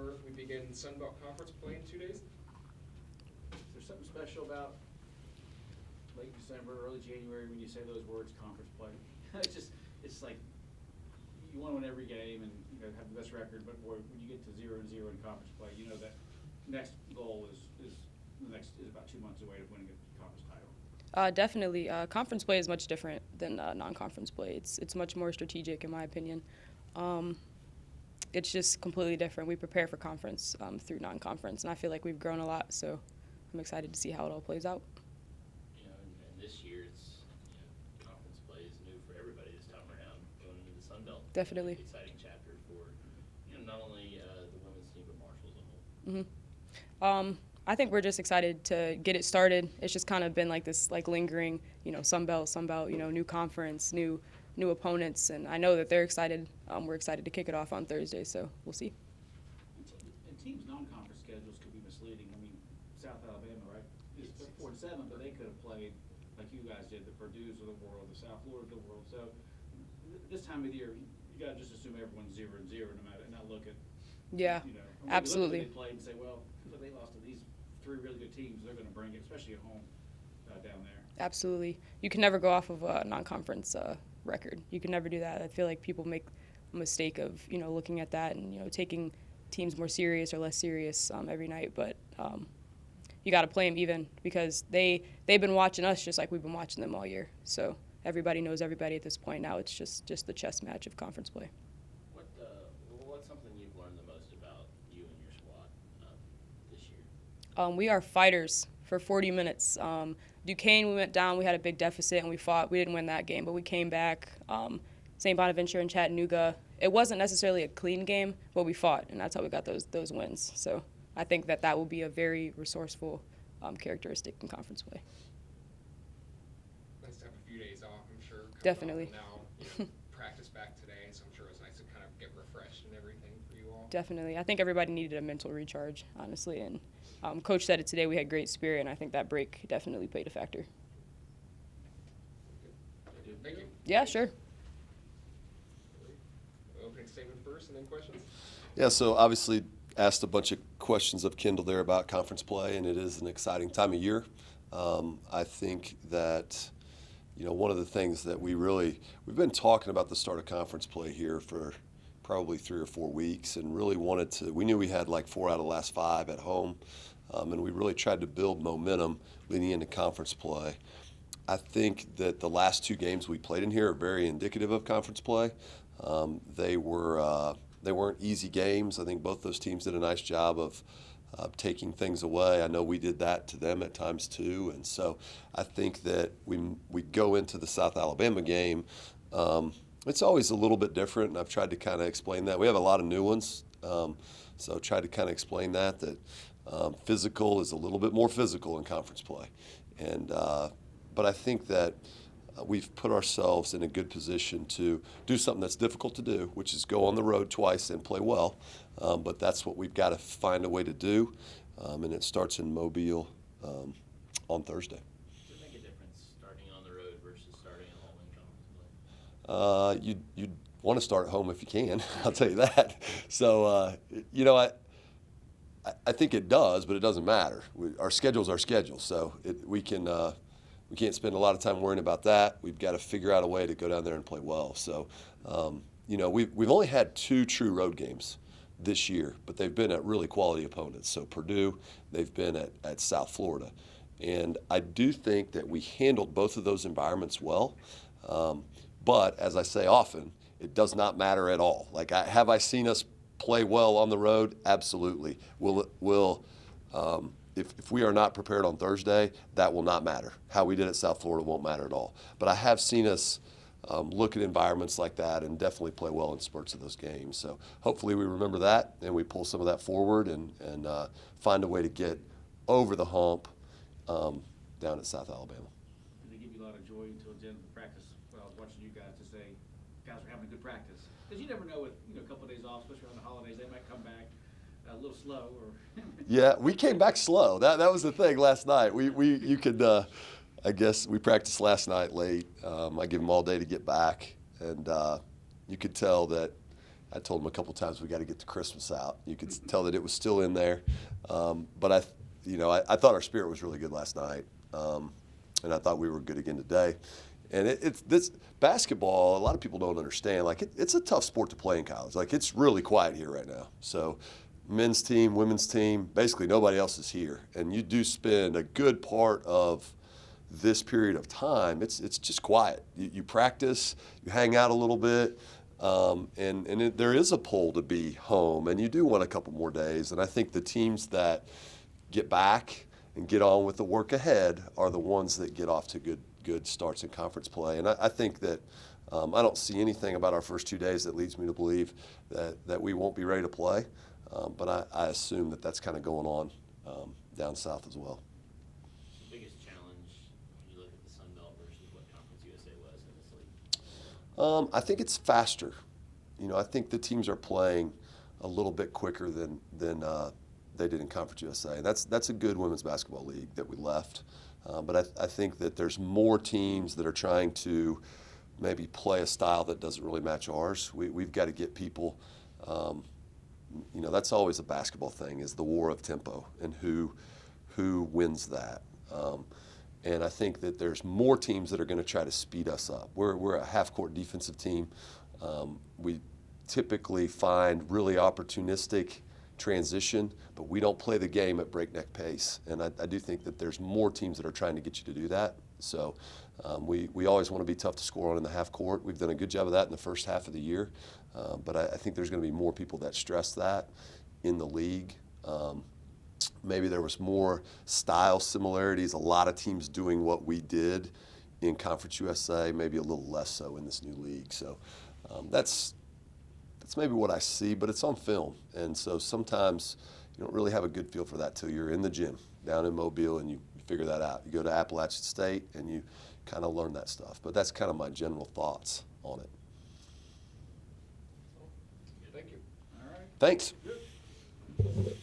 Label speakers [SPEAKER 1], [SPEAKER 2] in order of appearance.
[SPEAKER 1] before we begin Sun Belt Conference play in 2 days?
[SPEAKER 2] Is there something special about late December, early January when you say those words, conference play? it's like you want to win every game and have the best record, but boy, when you get to 0-0 in conference play, you know that next goal is about 2 months away of winning a conference title.
[SPEAKER 3] Definitely. Conference play is much different than non-conference play. It's much more strategic, in my opinion. It's just completely different. We prepare for conference through non-conference, and I feel like we've grown a lot, so I'm excited to see how it all plays out.
[SPEAKER 4] And this year conference play is new for everybody this time around, going into the Sun Belt.
[SPEAKER 3] Definitely.
[SPEAKER 4] Exciting chapter for not only the women's team, but Marshall as a whole.
[SPEAKER 3] Mm-hmm. I think we're just excited to get it started. It's just kind of been like this lingering, Sun Belt, new conference, new opponents, and I know that they're excited. We're excited to kick it off on Thursday, so we'll see.
[SPEAKER 2] And teams' non-conference schedules could be misleading. I mean, South Alabama, right? It's 4-7, but they could have played like you guys did, the Purdue's of the world, the South Florida's of the world. So this time of the year, you got to just assume everyone's 0-0, no matter, and not look at.
[SPEAKER 3] Yeah, absolutely.
[SPEAKER 2] They played and say, well, look, they lost to these 3 really good teams. They're going to bring it, especially at home down there.
[SPEAKER 3] Absolutely. You can never go off of a non-conference record. You can never do that. I feel like people make a mistake of, looking at that and, taking teams more serious or less serious every night. But you got to play them even because they've been watching us just like we've been watching them all year. So everybody knows everybody at this point now. It's just the chess match of conference play.
[SPEAKER 4] What's something you've learned the most about you and your squad this year?
[SPEAKER 3] We are fighters for 40 minutes. Duquesne, we went down. We had a big deficit, and we fought. We didn't win that game, but we came back. St. Bonaventure and Chattanooga. It wasn't necessarily a clean game, but we fought, and that's how we got those wins. So I think that will be a very resourceful comparison in conference play.
[SPEAKER 1] Nice to have a few days off, I'm sure.
[SPEAKER 3] Definitely.
[SPEAKER 1] Now, practice back today, so I'm sure it's nice to kind of get refreshed and everything for you all.
[SPEAKER 3] Definitely. I think everybody needed a mental recharge, honestly, and Coach said it today. We had great spirit, and I think that break definitely played a factor.
[SPEAKER 1] Thank you.
[SPEAKER 3] Yeah, sure.
[SPEAKER 1] Opening statement first, and then questions.
[SPEAKER 5] Yeah, so obviously asked a bunch of questions of Kendall there about conference play, and it is an exciting time of year. I think that, one of the things that we've been talking about the start of conference play here for probably 3 or 4 weeks, and really we knew we had like 4 out of the last 5 at home, and we really tried to build momentum leading into conference play. I think that the last 2 games we played in here are very indicative of conference play. They weren't easy games. I think both those teams did a nice job of taking things away. I know we did that to them at times too, and so I think that we go into the South Alabama game. It's always a little bit different, and I've tried to kind of explain that. We have a lot of new ones, so I tried to kind of explain that physical is a little bit more physical in conference play, and but I think that we've put ourselves in a good position to do something that's difficult to do, which is go on the road twice and play well. But that's what we've got to find a way to do, and it starts in Mobile on Thursday.
[SPEAKER 4] Does it make a difference starting on the road versus starting at home in conference play?
[SPEAKER 5] You'd want to start at home if you can. I'll tell you that. So I think it does, but it doesn't matter. Our schedule's our schedule, so we can't spend a lot of time worrying about that. We've got to figure out a way to go down there and play well. So, we've only had 2 true road games this year, but they've been at really quality opponents. So Purdue, they've been at South Florida. And I do think that we handled both of those environments well. But as I say often, it does not matter at all. Have I seen us play well on the road? Absolutely. If we are not prepared on Thursday, that will not matter. How we did at South Florida won't matter at all. But I have seen us look at environments like that and definitely play well in spurts of those games. So hopefully we remember that and we pull some of that forward and find a way to get over the hump down at South Alabama.
[SPEAKER 2] Did they give you a lot of joy until the end of the practice? When I was watching you guys to say, guys are having a good practice. Because you never know with a couple of days off, especially around the holidays, they might come back a little slow.
[SPEAKER 5] Yeah, we came back slow. That was the thing last night. You could I guess we practiced last night late. I gave them all day to get back, and you could tell that I told him a couple times we got to get the Christmas out. You could tell that it was still in there, but I thought our spirit was really good last night, and I thought we were good again today. And it's this basketball. A lot of people don't understand. Like it's a tough sport to play in college. Like it's really quiet here right now. So, men's team, women's team, basically nobody else is here, and you do spend a good part of this period of time. It's just quiet. You practice, you hang out a little bit. There is a pull to be home, and you do want a couple more days. And I think the teams that get back and get on with the work ahead are the ones that get off to good starts in conference play. And I think that I don't see anything about our first 2 days that leads me to believe that we won't be ready to play. But I assume that that's kind of going on down south as well.
[SPEAKER 4] The biggest challenge when you look at the Sun Belt versus what Conference USA was in this league?
[SPEAKER 5] I think it's faster. I think the teams are playing a little bit quicker than they did in Conference USA. And that's a good women's basketball league that we left. But I think that there's more teams that are trying to maybe play a style that doesn't really match ours. We've got to get people. That's always a basketball thing, is the war of tempo and who wins that. And I think that there's more teams that are going to try to speed us up. We're a half-court defensive team. We typically find really opportunistic transition, but we don't play the game at breakneck pace. And I do think that there's more teams that are trying to get you to do that. So we always want to be tough to score on in the half court. We've done a good job of that in the first half of the year. But I think there's going to be more people that stress that in the league. Maybe there was more style similarities, a lot of teams doing what we did in Conference USA, maybe a little less so in this new league. So that's maybe what I see, but it's on film. And so sometimes you don't really have a good feel for that till you're in the gym down in Mobile and you figure that out. You go to Appalachian State and you kind of learn that stuff. But that's kind of my general thoughts on it.
[SPEAKER 1] Thank you.
[SPEAKER 2] All right.
[SPEAKER 5] Thanks.
[SPEAKER 2] Good.